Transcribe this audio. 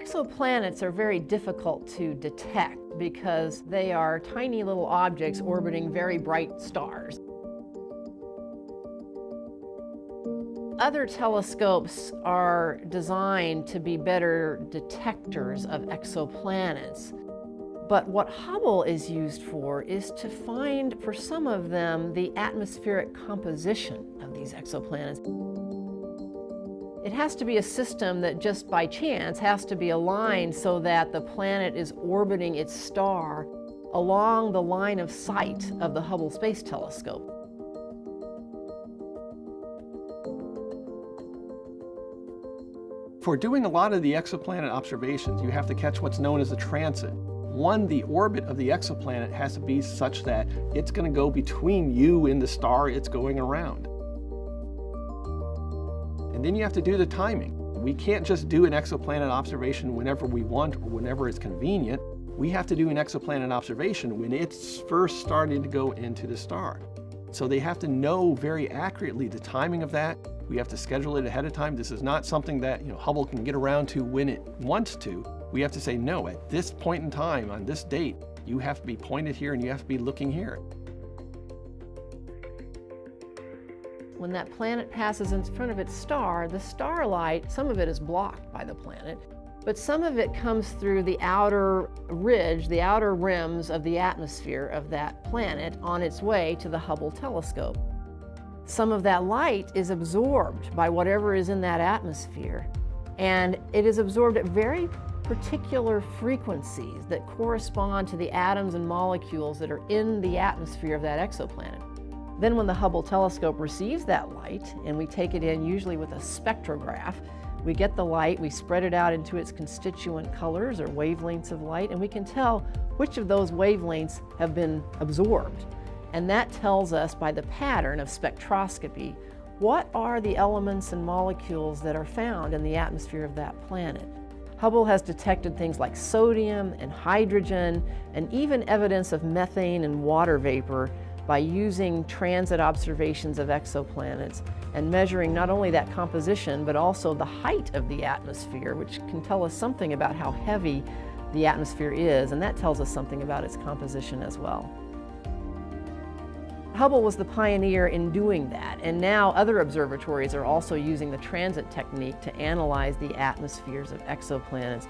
Exoplanets are very difficult to detect because they are tiny little objects orbiting very bright stars. Other telescopes are designed to be better detectors of exoplanets. But what Hubble is used for is to find, for some of them, the atmospheric composition of these exoplanets. It has to be a system that just by chance has to be aligned so that the planet is orbiting its star along the line of sight of the Hubble Space Telescope. For doing a lot of the exoplanet observations, you have to catch what's known as a transit. One, the orbit of the exoplanet has to be such that it's going to go between you and the star it's going around. And then you have to do the timing. We can't just do an exoplanet observation whenever we want or whenever it's convenient. We have to do an exoplanet observation when it's first starting to go into the star. So they have to know very accurately the timing of that. We have to schedule it ahead of time. This is not something that Hubble can get around to when it wants to. We have to say, no, at this point in time, on this date, you have to be pointed here and you have to be looking here. When that planet passes in front of its star, the starlight, some of it is blocked by the planet, but some of it comes through the outer ridge, the outer rims of the atmosphere of that planet on its way to the Hubble telescope. Some of that light is absorbed by whatever is in that atmosphere, and it is absorbed at very particular frequencies that correspond to the atoms and molecules that are in the atmosphere of that exoplanet. Then when the Hubble telescope receives that light, and we take it in usually with a spectrograph, we get the light, we spread it out into its constituent colors or wavelengths of light, and we can tell which of those wavelengths have been absorbed. And that tells us by the pattern of spectroscopy what are the elements and molecules that are found in the atmosphere of that planet. Hubble has detected things like sodium and hydrogen and even evidence of methane and water vapor by using transit observations of exoplanets and measuring not only that composition but also the height of the atmosphere, which can tell us something about how heavy the atmosphere is, and that tells us something about its composition as well. Hubble was the pioneer in doing that, and now other observatories are also using the transit technique to analyze the atmospheres of exoplanets.